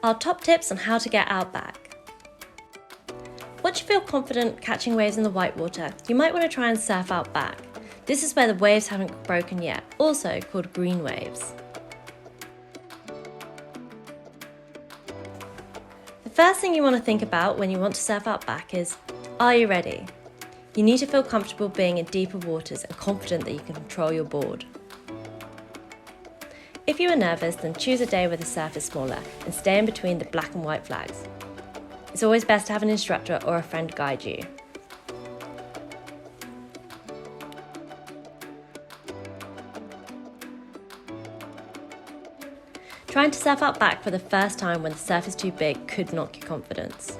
Our top tips on how to get Outback. Once you feel confident catching waves in the whitewater, you might want to try and surf Outback. This is where the waves haven't broken yet, also called green waves. The first thing you want to think about when you want to surf Outback is, are you ready? You need to feel comfortable being in deeper waters and confident that you can control your board. If you are nervous, then choose a day where the surf is smaller and stay in between the black and white flags. It's always best to have an instructor or a friend guide you. Trying to surf Outback for the first time when the surf is too big could knock your confidence.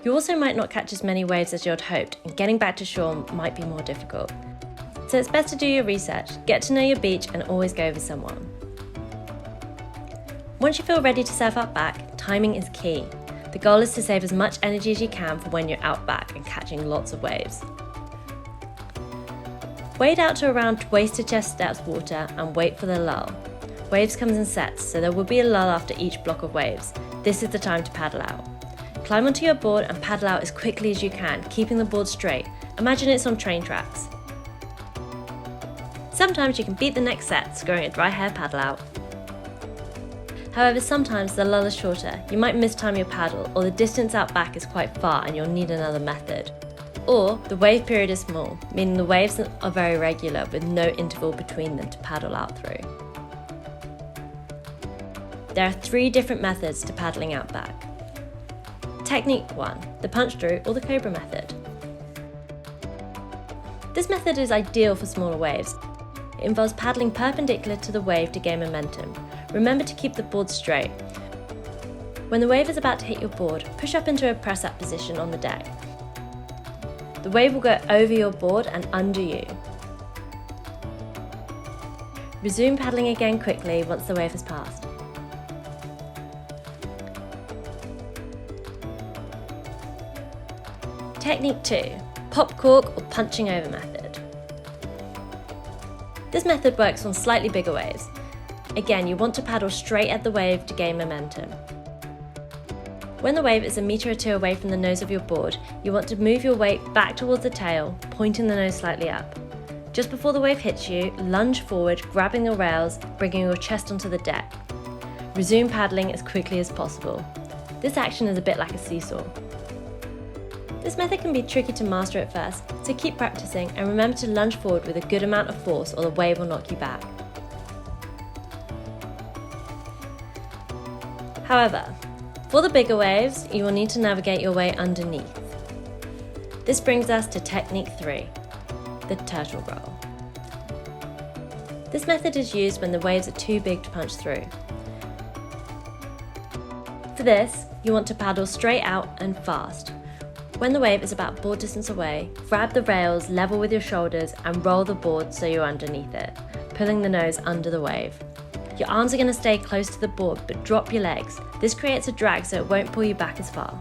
You also might not catch as many waves as you had hoped, and getting back to shore might be more difficult. So it's best to do your research, get to know your beach, and always go with someone. Once you feel ready to surf Outback, timing is key. The goal is to save as much energy as you can for when you're out back and catching lots of waves. Wade out to around waist to chest depth water and wait for the lull. Waves comes in sets, so there will be a lull after each block of waves. This is the time to paddle out. Climb onto your board and paddle out as quickly as you can, keeping the board straight. Imagine it's on train tracks. Sometimes you can beat the next set, scoring a dry hair paddle out. However, sometimes the lull is shorter, you might mistime your paddle, or the distance out back is quite far and you'll need another method. Or the wave period is small, meaning the waves are very regular with no interval between them to paddle out through. There are 3 different methods to paddling out back. Technique 1, the punch through or the COBRA method. This method is ideal for smaller waves. It involves paddling perpendicular to the wave to gain momentum. Remember to keep the board straight. When the wave is about to hit your board, push up into a press-up position on the deck. The wave will go over your board and under you. Resume paddling again quickly once the wave has passed. Technique 2, pop cork or punching over method. This method works on slightly bigger waves. Again, you want to paddle straight at the wave to gain momentum. When the wave is a metre or 2 away from the nose of your board, you want to move your weight back towards the tail, pointing the nose slightly up. Just before the wave hits you, lunge forward, grabbing the rails, bringing your chest onto the deck. Resume paddling as quickly as possible. This action is a bit like a seesaw. This method can be tricky to master at first, so keep practicing and remember to lunge forward with a good amount of force or the wave will knock you back. However, for the bigger waves, you will need to navigate your way underneath. This brings us to technique 3, the turtle roll. This method is used when the waves are too big to punch through. For this, you want to paddle straight out and fast. When the wave is about board distance away, grab the rails level with your shoulders and roll the board so you're underneath it, pulling the nose under the wave. Your arms are going to stay close to the board, but drop your legs. This creates a drag so it won't pull you back as far.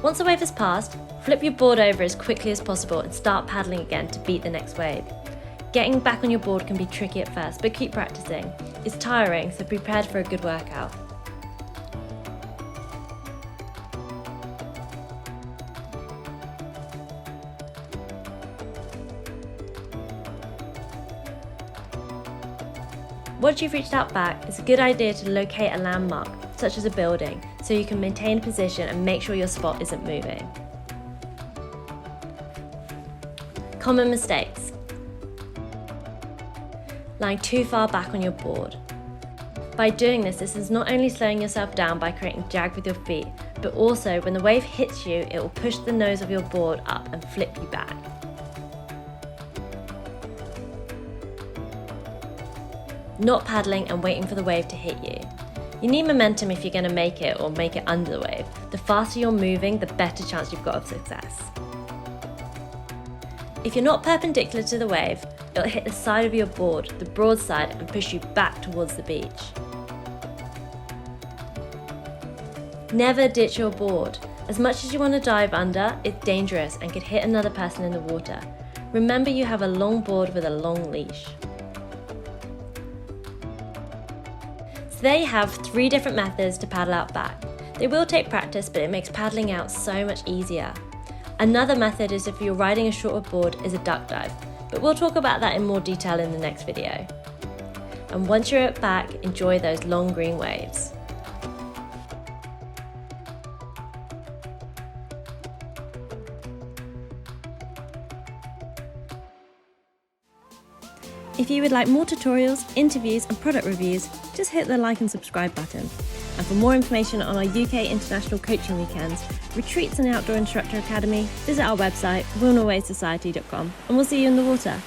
Once the wave has passed, flip your board over as quickly as possible and start paddling again to beat the next wave. Getting back on your board can be tricky at first, but keep practicing. It's tiring, so be prepared for a good workout. Once you've reached Outback, it's a good idea to locate a landmark, such as a building, so you can maintain position and make sure your spot isn't moving. Common mistakes. Lying too far back on your board. By doing this is not only slowing yourself down by creating drag with your feet, but also when the wave hits you, it will push the nose of your board up and flip you back. Not paddling and waiting for the wave to hit you. You need momentum if you're going to make it or make it under the wave. The faster you're moving, the better chance you've got of success. If you're not perpendicular to the wave, it'll hit the side of your board, the broad side, and push you back towards the beach. Never ditch your board. As much as you want to dive under, it's dangerous and could hit another person in the water. Remember, you have a long board with a long leash. So there you have 3 different methods to paddle out back. They will take practice, but it makes paddling out so much easier. Another method is if you're riding a shorter board is a duck dive, but we'll talk about that in more detail in the next video. And once you're at back, enjoy those long green waves. If you would like more tutorials, interviews and product reviews, just hit the like and subscribe button. And for more information on our UK International Coaching Weekends, retreats and Outdoor Instructor Academy, visit our website, willnorwaysociety.com, and we'll see you in the water.